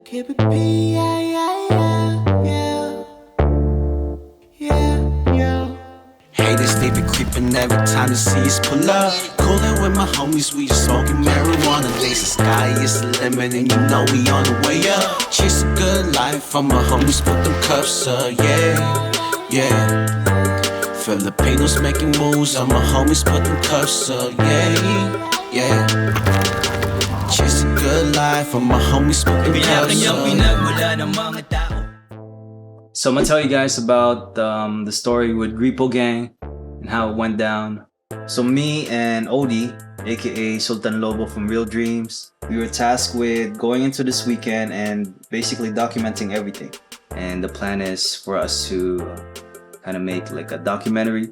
Keep it yeah. Haters, they be creeping every time they see us pull up. Coolin' with my homies, we just smoking marijuana. Lace the sky is the limit, and you know we on the way up. Chase a good life from my homies, put them cuffs up, yeah. Filipinos making moves, and my homies put them cuffs up, yeah. Chase a good life from my homies, put them cuffs up. So I'm gonna tell you guys about the story with Grippo Gang and how it went down. So me and Odie, aka Sultan Lobo from Real Dreams, we were tasked with going into this weekend and basically documenting everything. And the plan is for us to kind of make like a documentary.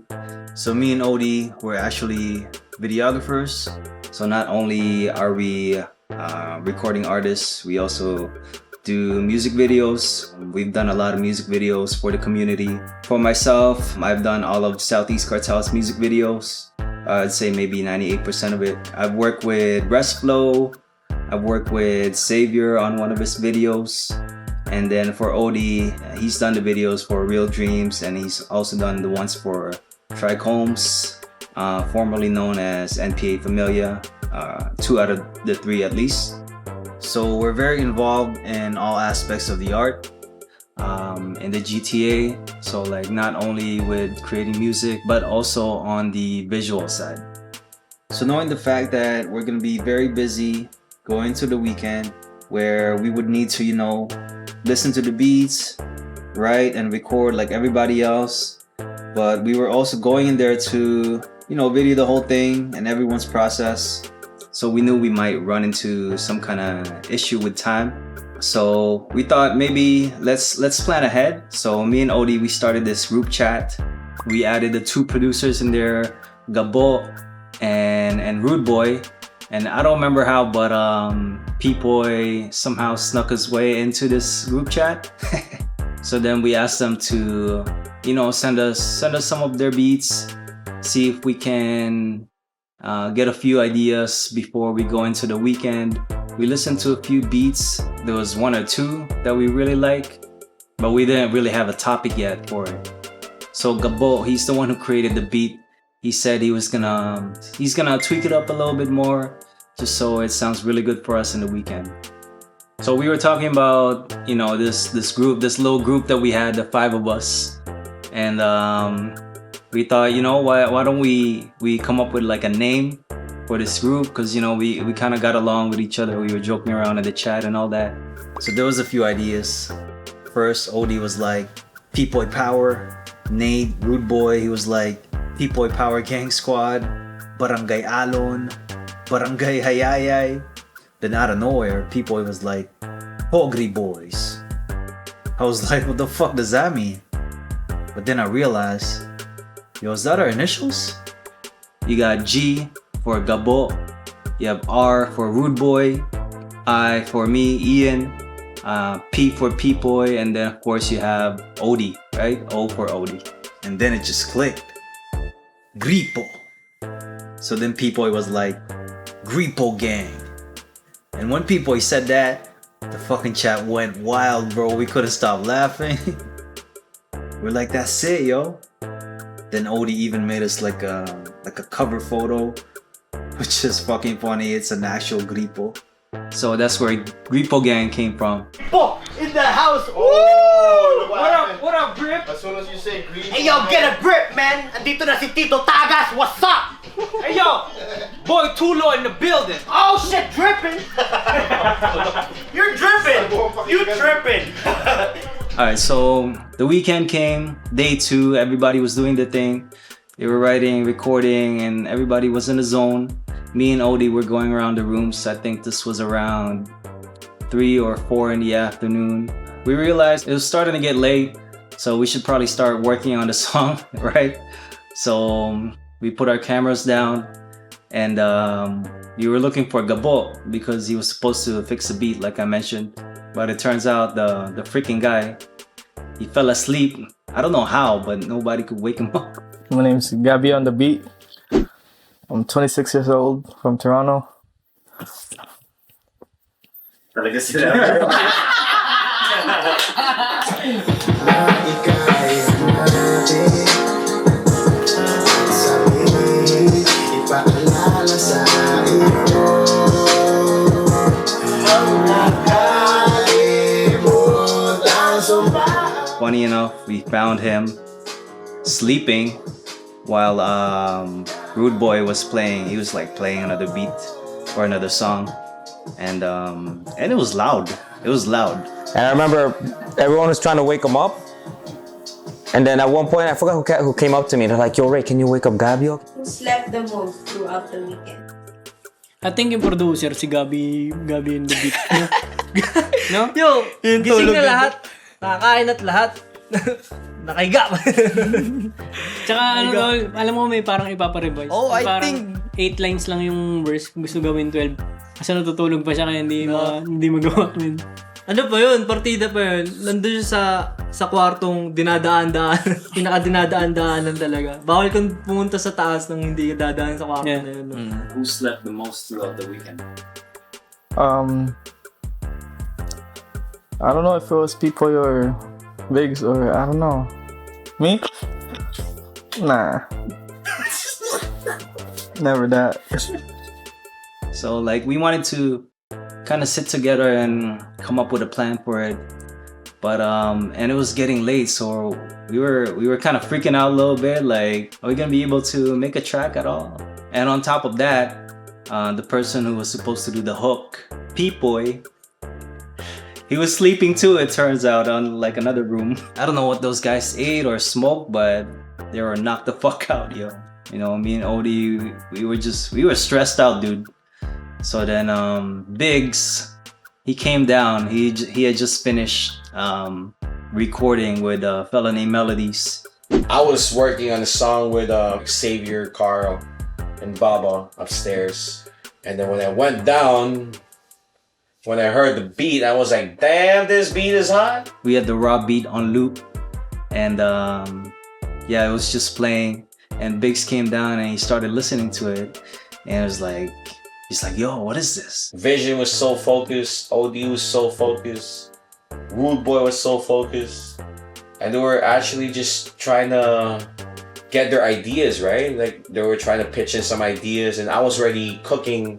So me and Odie were actually videographers. So not only are we recording artists, we also do music videos. We've done a lot of music videos for the community. For myself, I've done all of Southeast Cartel's music videos. I'd say maybe 98% of it. I've worked with Restflow. I've worked with Savior on one of his videos. And then for Odie, he's done the videos for Real Dreams, and he's also done the ones for Trichomes, formerly known as NPA Familia, 2 out of the 3 at least. So we're very involved in all aspects of the art in the GTA. So like not only with creating music, but also on the visual side. So knowing the fact that we're gonna be very busy going to the weekend where we would need to, listen to the beats, write and record like everybody else. But we were also going in there to, video the whole thing and everyone's process. So we knew we might run into some kind of issue with time. So we thought maybe let's plan ahead. So me and Odie, we started this group chat. We added the 2 producers in there, Gabo and Rude Boy. And I don't remember how, but P-Boy somehow snuck his way into this group chat. So then we asked them to, send us some of their beats, see if we can get a few ideas before we go into the weekend. We listened to a few beats. There was 1 or 2 that we really like, but we didn't really have a topic yet for it. So Gabo, he's the one who created the beat. He said he's gonna tweak it up a little bit more, just so it sounds really good for us in the weekend. So we were talking about, this little group that we had, the 5 of us, and we thought, why don't we come up with like a name for this group? Because, we kind of got along with each other. We were joking around in the chat and all that. So there was a few ideas. First, Odie was like, P-Boy Power. Nate, Rude Boy, he was like, P-Boy Power Gang Squad. Barangay Alon. Barangay Hayayay. Then out of nowhere, P-Boy was like, Pogri Boys. I was like, what the fuck does that mean? But then I realized, is that our initials? You got G for Gabo, you have R for Rude Boy, I for me, Ian, P for P-Boy, and then of course you have Odie, right? O for Odie. And then it just clicked. Grippo. So then P-Boy was like, Grippo Gang. And when P-Boy said that, the fucking chat went wild, bro. We couldn't stop laughing. We're like, that's it, yo. Then Odie even made us like a cover photo, which is fucking funny. It's an actual Grippo. So that's where Grippo Gang came from. Oh, in the house! Oh, What up, Grip? As soon as you say Grippo, Hey yo, get a grip, man! Andito na si Tito Tagas, what's up? Hey yo, boy Tulo in the building. Oh shit, dripping! You're dripping! You dripping! Alright, so the weekend came, day 2, everybody was doing their thing. They were writing, recording, and everybody was in the zone. Me and Odie were going around the rooms. I think this was around 3 or 4 in the afternoon. We realized it was starting to get late, so we should probably start working on the song, right? So we put our cameras down, and we were looking for Gabo because he was supposed to fix the beat, like I mentioned. But it turns out the freaking guy, he fell asleep. I don't know how, but nobody could wake him up. My name's Gabby on the beat. I'm 26 years old from Toronto. talaga sila. Funny enough, we found him sleeping while Rude Boy was playing. He was like playing another beat or another song, and it was loud. It was loud. And I remember everyone was trying to wake him up. And then at one point, I forgot who came up to me. They're like, "Yo, Ray, can you wake up Gabio?" Who slept the most throughout the weekend? I think yung producer, si Gabi in the beat. No? Yo, gising na lahat. Nakakain at lahat. Nakahiga. Tsaka ano tol, alam mo may parang ipaparevise. Oh, I parang think 8 lines lang yung verse, gusto gawin 12. Kasi natutulog pa siya kaya hindi magawa min. ano pa yun? Partida pa yun. Nandun siya sa kwartong dinadaan-daan. Pinaka-dinadaan-daanan talaga. Bawal kang pumunta sa taas nang hindi ka dadaan sa kwarto na yun. No? Who slept the most throughout the weekend? I don't know if it was P-Boy or Biggs or I don't know. Me? Nah. Never that. So like we wanted to kind of sit together and come up with a plan for it, but and it was getting late, so we were kind of freaking out a little bit. Like, are we gonna be able to make a track at all? And on top of that, the person who was supposed to do the hook, P-Boy, he was sleeping too, it turns out, on like another room. I don't know what those guys ate or smoked, but they were knocked the fuck out, yo. You know, me and Odie, we were stressed out, dude. So then Biggs, he came down. He had just finished recording with a fella named Melodies. I was working on a song with Xavier, Carl, and Baba upstairs. And then when I went down, when I heard the beat, I was like, damn, this beat is hot. We had the raw beat on loop, and yeah, it was just playing. And Biggs came down and he started listening to it, and it was like, he's like, yo, what is this? Vision was so focused. OD was so focused. Rude Boy was so focused. And they were actually just trying to get their ideas, right? Like, they were trying to pitch in some ideas, and I was already cooking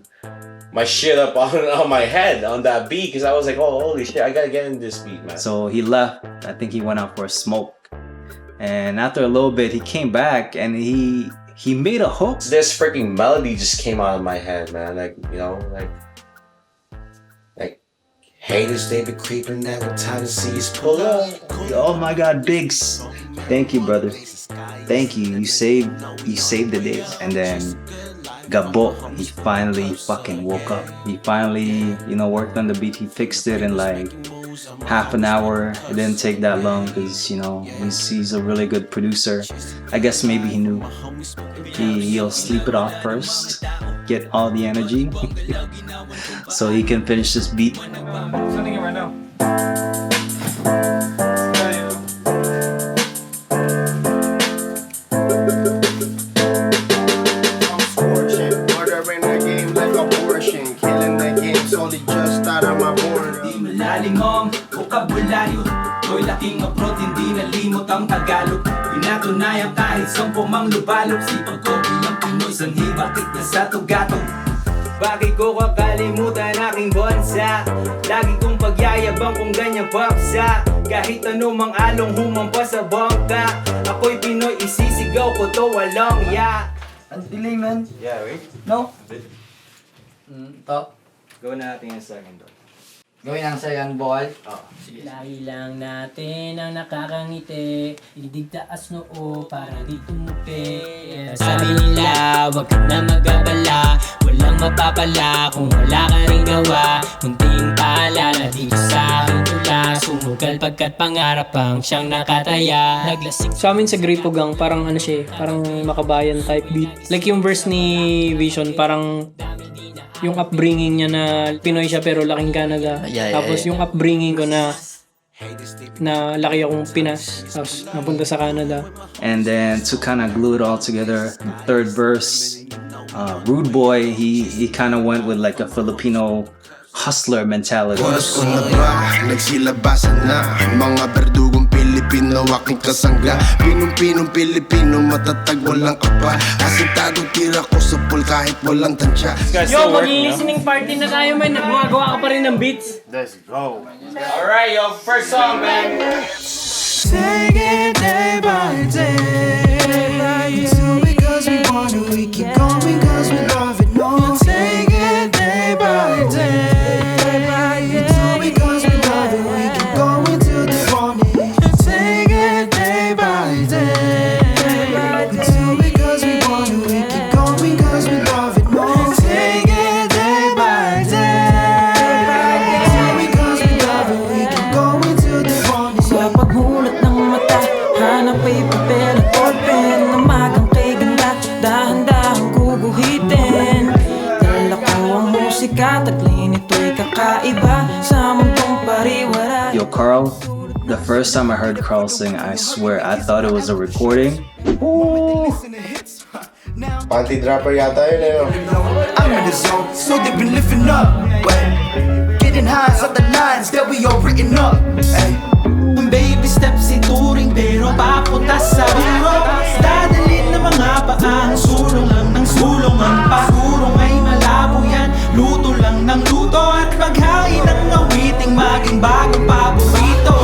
my shit up on my head on that beat, because I was like, oh, holy shit, I gotta get in this beat, man. So he left. I think he went out for a smoke. And after a little bit, he came back and he made a hook. This freaking melody just came out of my head, man. Like, you know, like Haters, they be creeping every time they see us pull up. Oh my God, Biggs! Thank you, brother. Thank you. You saved the day. And then Gabo, he finally fucking woke up. He finally, worked on the beat. He fixed it in like half an hour. It didn't take that long because, he's a really good producer. I guess maybe he knew he'll sleep it off first, get all the energy, so he can finish this beat. I'm sending it right now. Malalimong bokabularyo, ko'y laking approach, hindi nalimot ang Tagalog. Pinatunayan kahit sampo mang lubalog, sipag ko bilang Pinoy, sanhi bakit na sa tugatong. Bakit ko kakalimutan aking bansa? Lagi kong pagyayabang kung ganyang paksa. Kahit anumang along humampas sa bangka, ako'y Pinoy, isisigaw ko to walang ya. Ang delay, man. Yeah, wait. No? To. Gawin natin yung second though. Gawin ang second ball. Lagi lang natin ang nakakangiti, idigtaas noo para di tumupi. Sabi nila, wag ka na mag-abala, walang mapapala kung wala ka rin gawa. Munting paalala dito sa aking tula, sumugal pagkat pangarap ang siyang nakataya. Naglasik. Sa amin sa Grippo Gang, parang ano siya, parang makabayan type beat. Like yung verse ni Vision, parang yung upbringing niya na Pinoy siya pero laking Canada. Tapos yung upbringing ko na laki akong Pinas, tapos napunta sa Canada. And then to kind of glue it all together, third verse, Rude Boy, he kind of went with like a Filipino hustler mentality. Oras ko na ba? Nagsilabasan na mga berdugong Pilipino aking kasangga. Pinong-pinong Pilipino matatag walang kapa. Asintadong tira ko sa pool kahit walang tansya. Yo, mag-listening party na tayo, man. Gumagawa ka pa rin ng beats. Let's go. Alright, yo, first song, man. Take it day by day. We do it cause we want it. We keep going cause we love it. No, take it day by day. We do it cause we love it. We keep going till the morning. Take it day by day. We do it cause we want it. We keep going cause we love it. No, take it day by day. We do it cause we love it. We keep going till the morning. Sa pagmulat ng mata, hanap ay papel at ballpen. Namagang kay ganda, dahan-dahang guguhitin. Dala ko ang musika, taglin ito'y kakaiba sa mundong pariwara. Yo, Carl, the first time I heard Carl sing, I swear I thought it was a recording. Panty dropper yata yun eh. I'm in the zone, so they've been lifting up. Getting highs of the lines that we all written up. Baby steps ituring pero papunta sa biro. Dadalhin ng mga paang sulungan ng sulungan pa. Surong ay malabo yan, luto lang ng luto. At maghain ng awiting maging bagong paborito.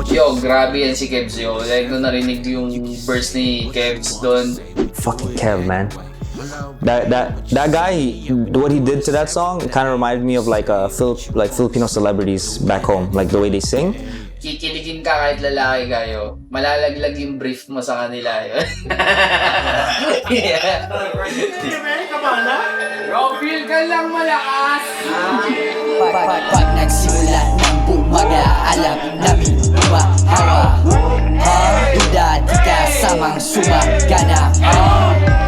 Yo, grabe yan si Kebs yo. Like, nung narinig yung verse ni Kebs doon. Fucking Kev, man. That guy, what he did to that song, kind of reminded me of like Filipino celebrities back home, like the way they sing. Kikiligin ka kahit lalaki kayo. Malalaglag yung brief mo sa kanila yun. Yeah. Yo, feel ka lang malakas. Pag nagsimula ng bumaga, alam namin umahawa. Duda, di ka samang sumagana.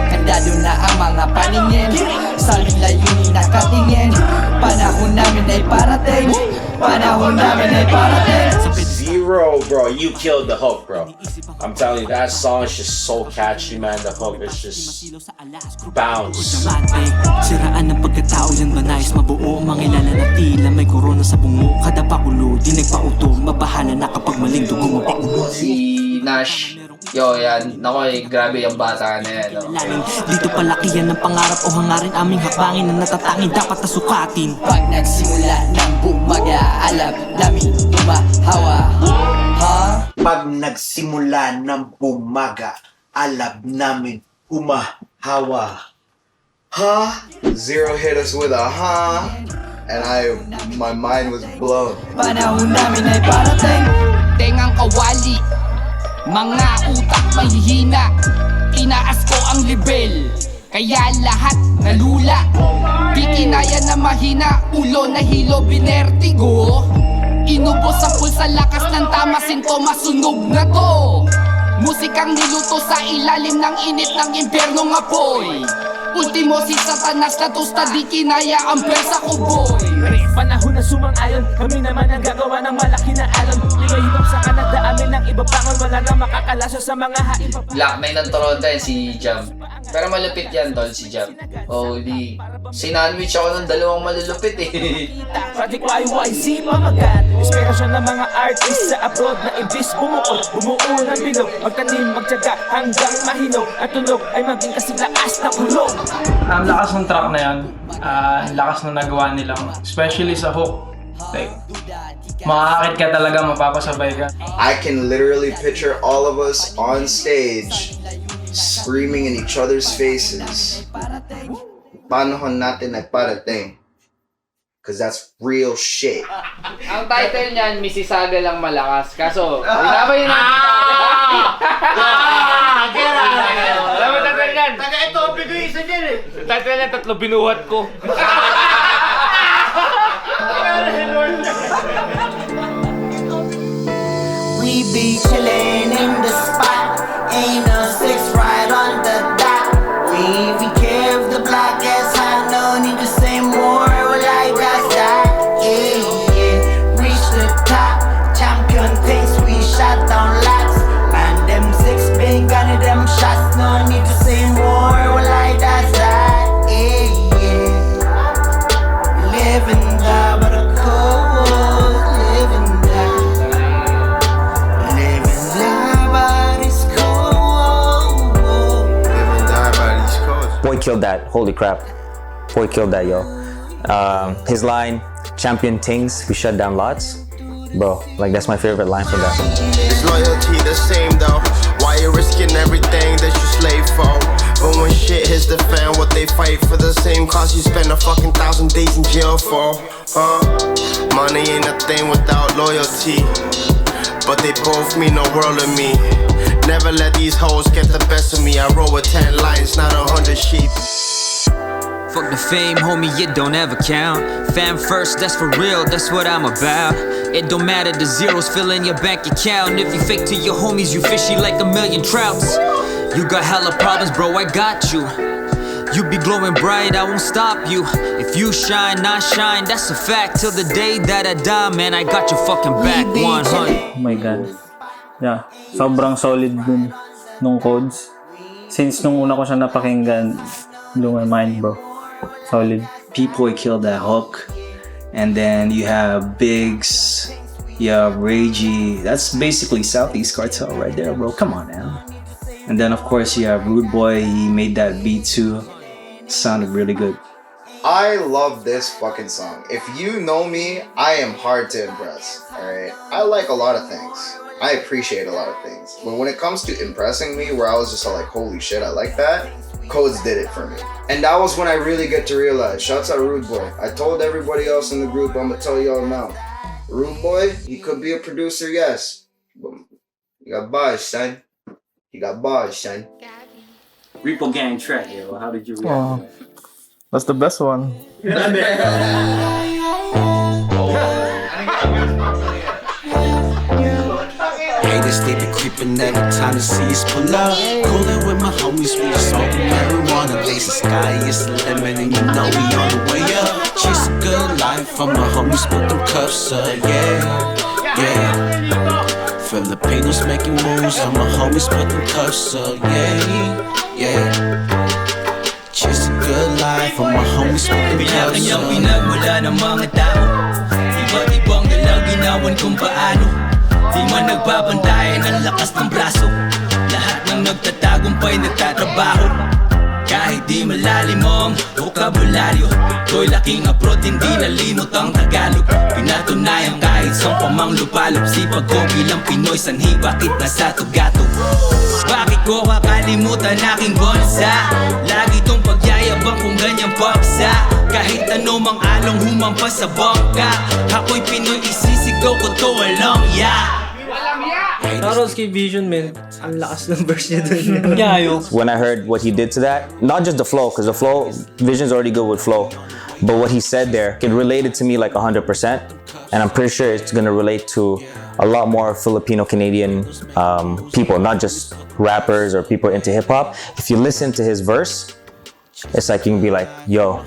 Kandado na ang mga paningin, sa layunin nakatingin. Panahon namin ay parating, panahon namin ay parating. Zero, bro. You killed the hook, bro. I'm telling you, that song is just so catchy, man. The hook is just bounce. Siraan ng pagkatao yan ba nais mabuo? Mangilala na tila may korona sa bungo. Kada pakulo, di nagpauto. Mabahala na kapag maling dugo mapaulo. Si Nash. Yo, yan. Nako, grabe yung bata na yan. No? Dito palaki yan ng pangarap o hangarin. Aming hakbangin na natatangin dapat na sukatin. Pag nagsimula ng bumaga, alam namin umahawa. Pag nagsimula ng bumaga, alam namin umahawa. Zero hit us with a and my mind was blown. Panahon namin ay parating. Tengang kawali, mga utak mahihina. Inaas ko ang level, kaya lahat nalula. Di kinaya na mahina, ulo na hilo binertigo. Inubos ang pulsa lakas ng tama, sintomas sunog na to. Musikang niluto sa ilalim ng init ng impyernong apoy. Ultimo si Satanas na tusta, di kinaya ang pwersa ko boy. Panahon na sumang-ayon, kami naman ang gagawa ng malaki na alon. Lingay hipap sa Canada, amin ang iba pangon. Wala na makakalaso sa mga hain. Blackmay ng Toronto yan, si Jam. Pero malupit yan, tol, si Jam. Holy. Sinandwich ako ng dalawang malulupit eh. Project YYZ pamagat, inspirasyon ng mga artist sa abroad na ibis bumukod. Bumuo ng bilog, magtanim, magtyaga hanggang mahinog. At tunog ay maging kasing lakas na kulog. Ang lakas ng track na yan, lakas na nagawa nilang, especially sa hook. Like, makakakit ka talaga, mapapasabay ka. I can literally picture all of us on stage screaming in each other's faces. Panahon natin ay parating. Cause that's real shit. Ang title niyan, Mississauga lang malakas. Kaso, binabayin natin. Get out! Alam mo tagal yan? Taga ito, bigo isa dyan eh. Tagal yan, tatlo binuhat ko. We be chillin' in the spot. Ain't a 6 right on the dot. We give the block as high. No need to say more. Well, I got that. Yeah. Reach the top. Champion things we shot down lots. And them 6 big gun them shots. No need to say more. Well, I got that. Yeah. Living Boy killed that. Holy crap. Boy killed that, yo. His line, champion things, we shut down lots. Bro, like that's my favorite line from that. Is loyalty the same though? Why you risking everything that you slave for? But when shit hits the fan, what they fight for the same cause you spend a fucking 1,000 days in jail for? Money ain't a thing without loyalty, but they both mean the world to me. Never let these hoes get the best of me. I roll with 10 lions, not 100 sheep. Fuck the fame, homie, it don't ever count. Fam first, that's for real, that's what I'm about. It don't matter, the zeros fill in your bank account. If you fake to your homies, you fishy like a million trouts. You got hella problems, bro, I got you. You be glowing bright, I won't stop you. If you shine, I shine, that's a fact. Till the day that I die, man, I got your fucking back 100. Oh my god. Yeah, sobrang solid dun nung codes. Since nung una ko siya napakinggan, blew my mind, bro. Solid. P-Boy killed that hook. And then you have Biggs, you have Ragey. That's basically Southeast Cartel right there, bro. Come on, man. And then, of course, you have Rude Boy. He made that beat too. Sounded really good. I love this fucking song. If you know me, I am hard to impress. Alright? I like a lot of things. I appreciate a lot of things. But when it comes to impressing me, where I was just like, holy shit, I like that, Codes did it for me. And that was when I really get to realize, shouts out Rude Boy. I told everybody else in the group, I'm gonna tell y'all now. Rude Boy, he could be a producer, yes. But he got bars, son. He got bars, son. Grippo Gang track, yo. How did you react to that? That's the best one. Haters, they be creeping every time they see us pull up. Coolin' with my homies, we just smoking marijuana. Lace the sky, it's the limit, and you know we on the way up. Chase a good life from my homies, put them cuffs up, yeah, yeah. Filipinos making moves, and my homies put them cuffs up, yeah, yeah. Chase a good life from my homies, put them cuffs up. Pinagmula ng mga tao, iba't ibang galaw ginawan kung paano. Di man nagbabantayan ang lakas ng braso. Lahat ng nagtatagumpay nagtatrabaho. Kahit di malalim ang vokabularyo, ko'y laking abroad, hindi nalimot ang Tagalog. Pinatunayan kahit saan pa mang lupalop. Sipag ko bilang Pinoy, sanhi bakit nasa tugato. Bakit ko kakalimutan aking bansa? Lagi tong pagyayabang kung ganyang paksa. Kahit ano mang along humampas sa bangka, ako'y Pinoy, isisigaw ko to walang ya. Charles kay Vision, man, ang lakas ng verse niya dun. Yayo. When I heard what he did to that, not just the flow, because the flow, Vision's already good with flow, but what he said there, it related to me like 100%, and I'm pretty sure it's gonna relate to a lot more Filipino-Canadian people, not just rappers or people into hip-hop. If you listen to his verse, it's like you can be like, yo,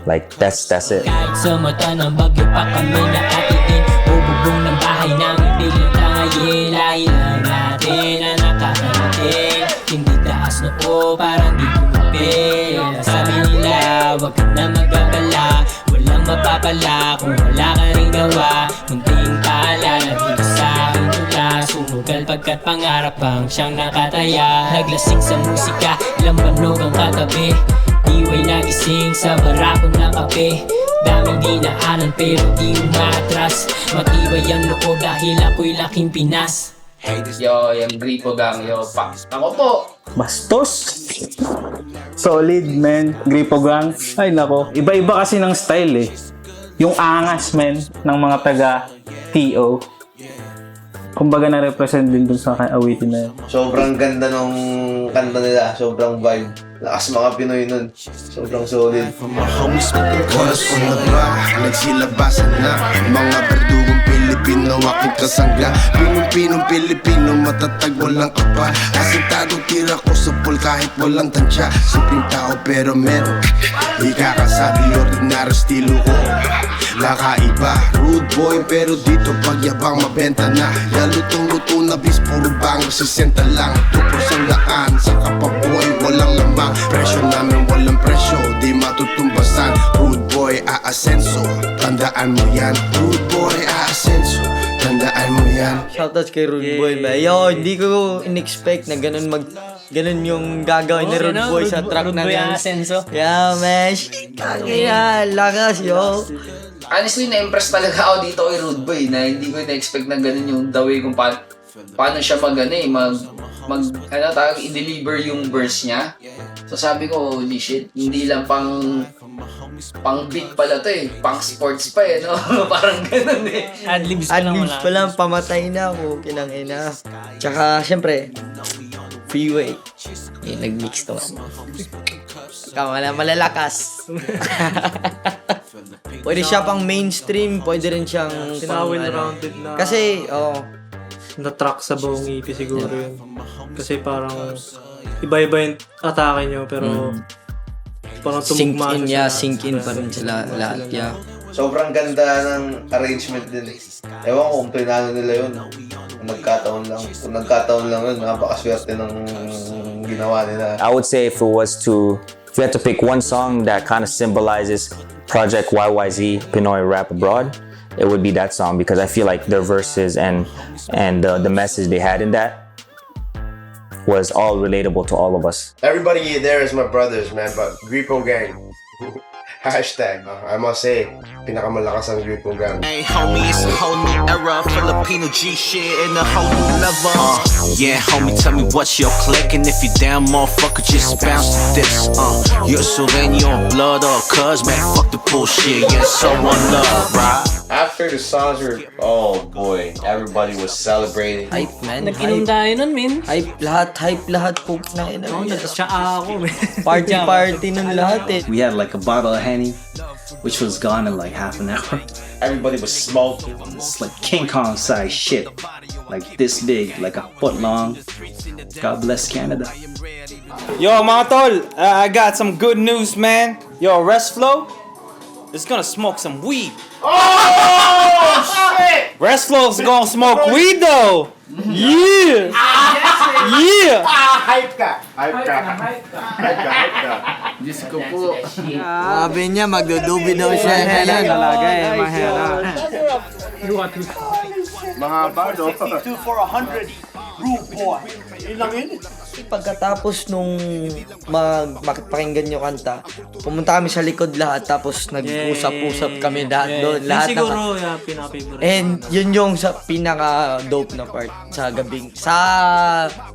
like that's it. Kahit sa mata ng bagyo pa kami nakatitin, bububong ng bahay namin biglang tangayin. Lahi lang natin na nakakarating, hindi taas noo parang di kumapil. Sabi nila, wag ka na magabala, walang mapapala kung wala ka rin gawa. Munting paalala dito sa aking tula, sumugal pagkat pangarap ang siyang nakataya. Naglasing sa musika, ilang banog ang katabi, iway nagising sa barakon ng kape. Daming dinaanan pero di umatras, matibay ang loob dahil ako'y laking Pinas. Yo, yung Grippo Gang, yo, pa. Ako po. Bastos! Solid, man. Grippo Gang. Ay, nako. Iba-iba kasi ng style, eh. Yung angas, man, ng mga taga-TO. Kumbaga na-represent din dun sa awitin na yun. Sobrang ganda nung kanta nila. Sobrang vibe. Lakas mga Pinoy nun. Sobrang solid. Oras ko na ba? Nagsilabasan na mga berdugong Pilipino, aking kasangga. Pinong Pilipino, matatag walang kapa. Asintadong tira ko sa pool kahit walang tansya. Simpleng tao pero meron ikakasabi, ordinary estilo ko nakaiba. Rude boy pero dito pagyabang mabenta na. Lutong-luto na bis, puro bang 60 lang. 2% laan sa kapaboy, walang lamang. Presyo namin walang presyo, di matutumbasan. Rude boy aasenso, tandaan mo yan. Rude boy aasenso, tandaan mo yan. Shoutout kay Rude Boy ba? Yo, hindi ko in-expect na ganun Ganun yung gagawin ni Rude Boy sa track na yan. Yeah, man. Kaya, lakas, yo. Honestly, na-impress talaga ako dito kay Rude Boy na hindi ko na-expect na ganun yung the way kung paano siya i-deliver yung verse niya. So sabi ko, holy shit, hindi lang pang beat pala to eh, pang sports pa eh, no? Parang ganun eh. Adlibs pa lang, pamatay na ako, kinangina. Tsaka, syempre, Freeway. Nag-mix to. Malalakas. Pwede siya pang mainstream, pwede rin siyang well-rounded na. Kasi, na track sa buong EP siguro yun. Kasi parang iba-iba yung atake nyo, pero parang tumugma sink in pa rin sila lahat. Yeah. Sobrang ganda ng arrangement din eh. Ewan ko kung pinano nila yun. Kung nagkataon lang yun, napakaswerte ng ginawa nila. I would say if you had to pick one song that kind of symbolizes Project YYZ, PINOY Rap Abroad, it would be that song because I feel like their verses and the message they had in that was all relatable to all of us. Everybody there is my brothers, man, but Grippo Gang. Hashtag, I must say, pinakamalakas ang Grippo Gang. Hey homie, it's a whole new era, Filipino G shit in a whole new level. Yeah homie, tell me what's your click, and if you down, motherfucker, just bounce to this. You're Sylvania blood or cuz, man, fuck the bullshit, yeah, so one love, right? After the songs were, oh boy, everybody was celebrating. Hype, man. Nag-inom tayo nun, man. Hype lahat po na ina. Nagtatsaa ako, man. Party nun lahat eh. We had like a bottle of Henny, which was gone in like half an hour. Everybody was smoking. It's like King Kong size shit. Like this big, like a foot long. God bless Canada. Yo, mga tol, I got some good news, man. Yo, Rest Flow is gonna smoke some weed. Oh shit! Rest Flow's gonna smoke weed though. Yeah. Yeah. Hype ka. Diyos ko po. Sabi niya, magdudubi daw siya. Talaga eh, mahera. Mahaba, no? 52 for 100. Rude boy. Ilang yun? Pagkatapos nung makipakinggan yung kanta, pumunta kami sa likod lahat, tapos nag-usap-usap kami doon. Lahat siguro, pinaka-favorite. And yun yung pinaka-dope na part sa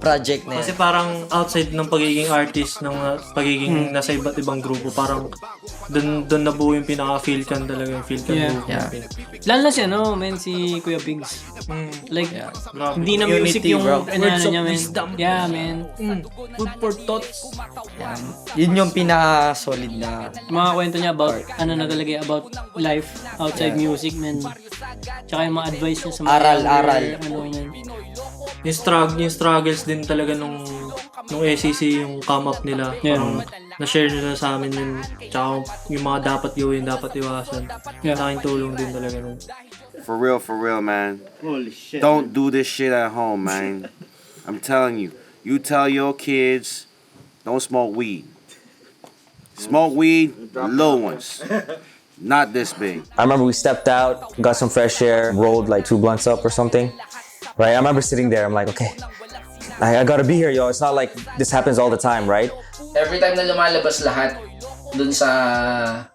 project na yan. Kasi parang outside ng pagiging artist, ng pagiging nasa iba't ibang grupo, parang doon nabuo yung pinaka-FilCan talaga, yung FilCan group. Yeah. Lalo na siya, no, man, si Kuya Pigs. Like, hindi na music yung Words of niya, man. wisdom. Yeah, man. Food for thoughts. Yun yung pinaka-solid na Mga kwento niya about, nagalagay about life outside music, man. Tsaka yung mga advice niya sa mga Aral. man. Yung struggles din talaga nung SEC, yung come up nila. Parang na-share nila sa amin yun. Tsaka yung mga dapat gawin, dapat iwasan. Sa akin tulong din talaga nun. For real, man. Holy shit. Don't do this shit at home, man. I'm telling you. You tell your kids, don't smoke weed. Smoke weed, little ones. Not this big. I remember we stepped out, got some fresh air, rolled like 2 blunts up or something. Right? I remember sitting there, I'm like, okay, I gotta be here, yo. It's not like this happens all the time, right? Every time na lumalabas lahat dun sa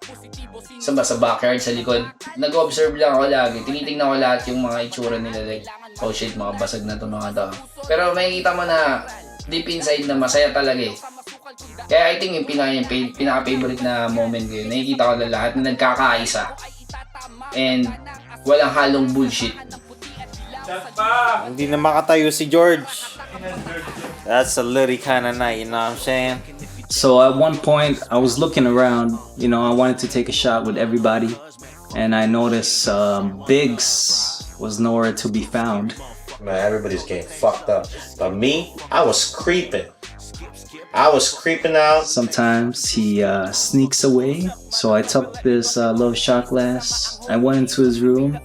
backyard, sa likod, nag-observe lang ako lagi. Tinitingnan ko lahat yung mga itsura nila, like, oh shit, mga basag na to mga to. Pero makikita mo na deep inside na masaya talaga eh. Kaya I think yung pinaka-favorite na moment ko yun, nakikita ko na lahat na nagkakaisa. And walang halong bullshit. Hindi na makatayo si George. That's a little kinda night, you know what I'm saying? So at one point, I was looking around, I wanted to take a shot with everybody, and I noticed Biggs was nowhere to be found. Man, everybody's getting fucked up. But me, I was creeping. out. Sometimes he sneaks away. So I took this little shot glass. I went into his room,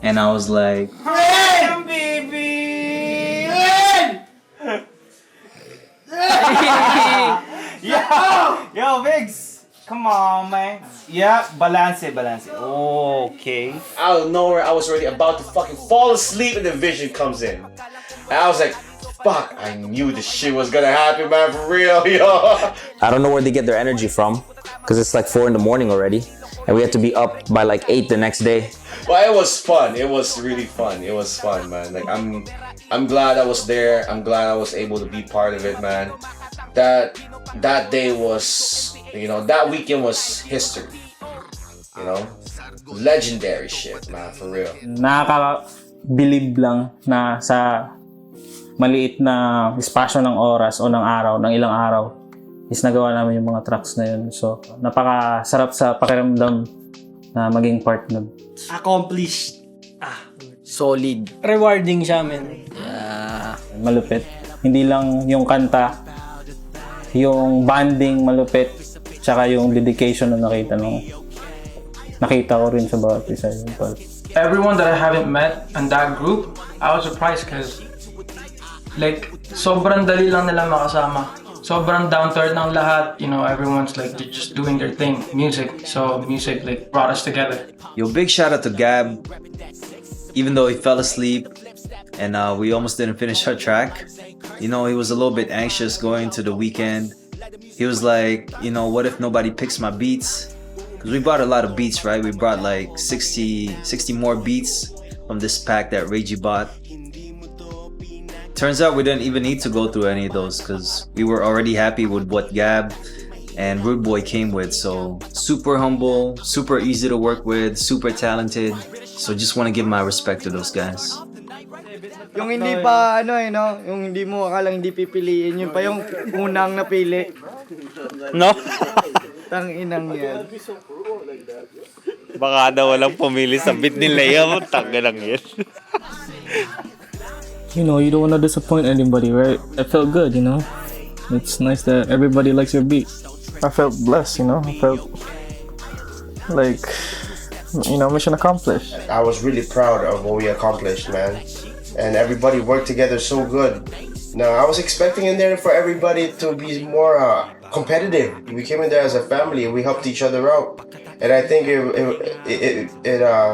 and I was like, Ren, baby! Ren! Yo, Biggs! Come on, man. Yeah, balance it. Okay. Out of nowhere, I was already about to fucking fall asleep and the vision comes in. And I was like, fuck, I knew this shit was gonna happen, man, for real, yo. I don't know where they get their energy from, because it's like 4 in the morning already, and we had to be up by like 8 the next day. Well, it was fun. It was really fun. It was fun, man. Like I'm glad I was there. I'm glad I was able to be part of it, man. That day was, you know, that weekend was history. You know, legendary shit, man, for real. Nakaka-believe lang na sa maliit na espasyo ng oras o ng araw, ng ilang araw, is nagawa namin yung mga tracks na yun. So, napakasarap sa pakiramdam na maging part nun. Accomplished. Solid. Rewarding siya, man. Malupit. Hindi lang yung kanta, yung banding malupit, tsaka yung dedication na nakita ko rin sa bawat isa yung part. Everyone that I haven't met in that group, I was surprised because like sobrang dali lang nila makasama. Sobrang down to earth ng lahat. You know, everyone's like they're just doing their thing, music. So music like brought us together. Yo, big shout out to Gab. Even though he fell asleep and we almost didn't finish our track, you know, he was a little bit anxious going to the weekend. He was like, you know, what if nobody picks my beats? Because we brought a lot of beats, right? We brought like 60 more beats from this pack that Reggie bought. Turns out we didn't even need to go through any of those because we were already happy with what Gab and Rude Boy came with. So super humble, super easy to work with, super talented. So just want to give my respect to those guys. Yung hindi pa yung hindi mo akalang hindi pipiliin, yun pa yung unang napili. No? Tang inang yan. Baka daw walang pumili sa beat ni Leia mo, tanga lang yan. You know, you don't want to disappoint anybody, right? It felt good, you know? It's nice that everybody likes your beat. I felt blessed, you know? I felt like, you know, mission accomplished. I was really proud of what we accomplished, man. And everybody worked together so good. Now, I was expecting in there for everybody to be more competitive. We came in there as a family and we helped each other out. And I think it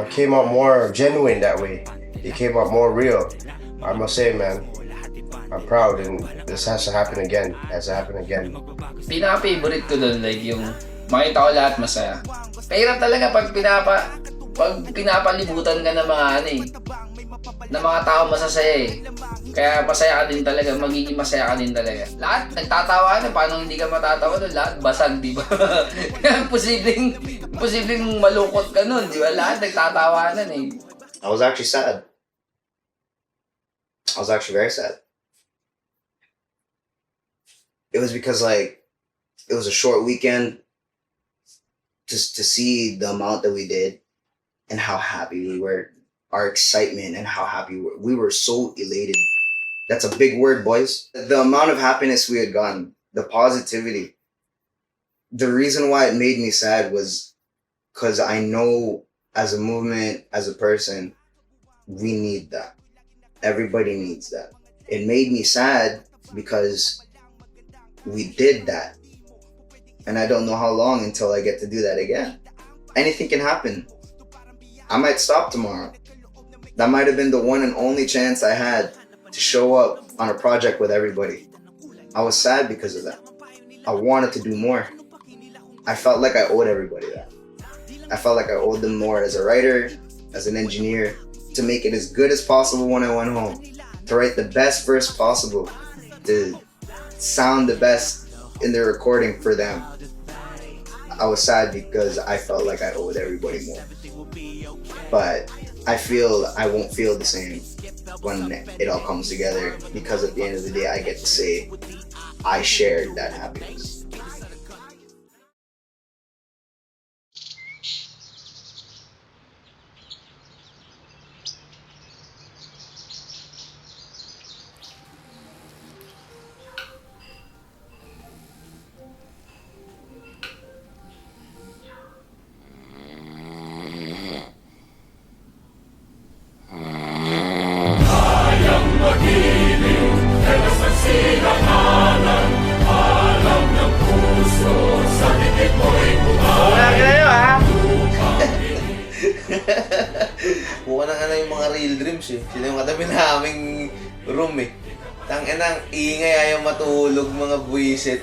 came out more genuine that way. It came out more real. I must say, man, I'm proud and this has to happen again. It has to happen again. Pinaka-favorite ko dun, like yung makita ko lahat masaya. Mahirap talaga pag pinapalibutan ka ng mga ng mga tao masasaya eh. Kaya masaya ka din talaga, magiging masaya ka din talaga. Lahat nagtatawa na, paano hindi ka matatawa nun? Lahat basag, di ba? Kaya posibleng malungkot ka nun, di ba? Lahat nagtatawanan eh. I was actually sad. I was actually very sad. It was because like, it was a short weekend. Just to see the amount that we did and how happy we were, our excitement and how happy we were so elated. That's a big word, boys. The amount of happiness we had gotten, the positivity. The reason why it made me sad was because I know as a movement, as a person, we need that. Everybody needs that. It made me sad because we did that. And I don't know how long until I get to do that again. Anything can happen. I might stop tomorrow. That might have been the one and only chance I had to show up on a project with everybody. I was sad because of that. I wanted to do more. I felt like I owed everybody that. I felt like I owed them more as a writer, as an engineer, to make it as good as possible when I went home, to write the best verse possible, to sound the best in the recording for them. I was sad because I felt like I owed everybody more. But I feel I won't feel the same when it all comes together, because at the end of the day, I get to say I shared that happiness. Buka na nga na yung mga real dreams eh. Sila yung katabi na aming room eh. Tanginang ingay, ayaw matulog mga buwisit.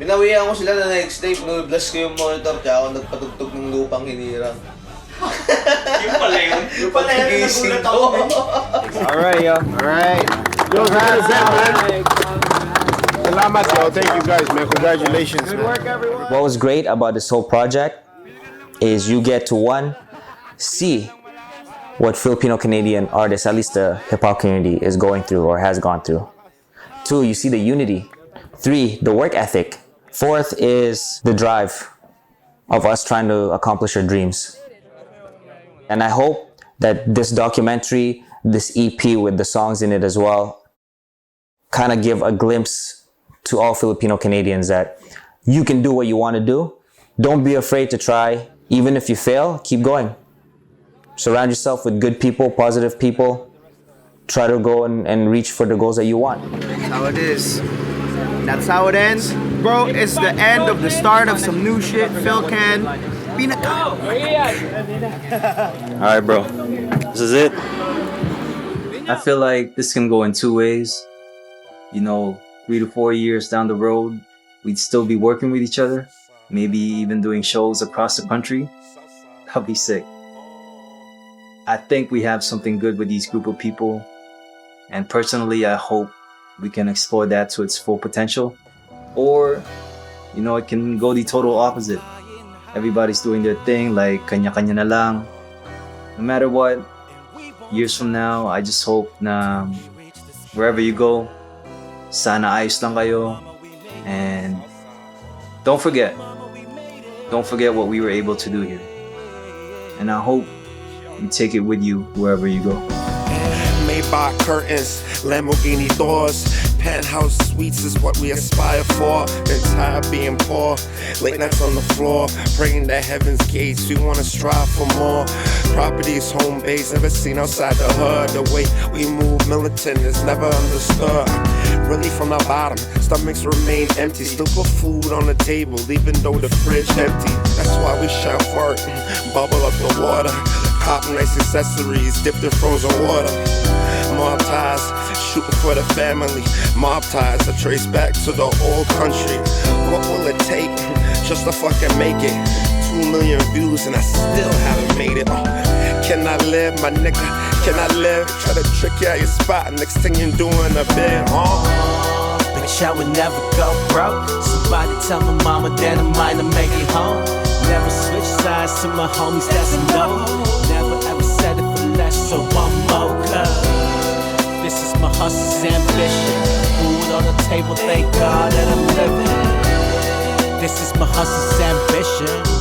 Binawihan ko sila na next day, blast ko yung monitor, tsaka ako nagpatugtog ng lupang hinirang. Yung pala yun. Yung pala yun, nagulat ako. Alright, yo. Alright. Yo, that's it, man. Salamat, yo. Thank you guys, man. Congratulations, man. What was great about this whole project is you get to see what Filipino Canadian artists, at least the hip hop community, is going through or has gone through. 2, you see the unity. 3, the work ethic. 4th is the drive of us trying to accomplish our dreams. And I hope that this documentary, this EP with the songs in it as well, kind of give a glimpse to all Filipino Canadians that you can do what you want to do. Don't be afraid to try. Even if you fail, keep going. Surround yourself with good people, positive people. Try to go and reach for the goals that you want. That's how it is. That's how it ends. Bro, it's the end of the start of some new shit. FilCan. Alright, bro. This is it. I feel like this can go in 2 ways. You know, 3 to 4 years down the road, we'd still be working with each other. Maybe even doing shows across the country. That'd be sick. I think we have something good with these group of people. And personally, I hope we can explore that to its full potential. Or, you know, it can go the total opposite. Everybody's doing their thing, like kanya-kanya na lang. No matter what, years from now, I just hope na wherever you go, sana ayos lang kayo. And don't forget what we were able to do here. And I hope you take it with you wherever you go. Maybach curtains, Lamborghini doors, penthouse suites is what we aspire for. Been tired being poor, late nights on the floor, praying to heaven's gates. We wanna strive for more. Properties, home base, never seen outside the hood. The way we move militant is never understood. Really from the bottom, stomachs remain empty. Still put food on the table, even though the fridge empty. That's why we chef work, bubble up the water. Pop nice accessories, dipped in frozen water. Mob ties, shooting for the family. Mob ties are traced back to the old country. What will it take just to fucking make it? 2 million views and I still haven't made it. Can I live, my nigga? Can I live? Try to trick you out your spot. Next thing you're doing a bit, Bitch, I would never go broke. Somebody tell my mama that I'm mine to make it home. Never switch sides to my homies, that's a no. Never ever said it for less, so one more club. This is my hustle's ambition. Food on the table, thank God that I'm living. This is my hustle's ambition.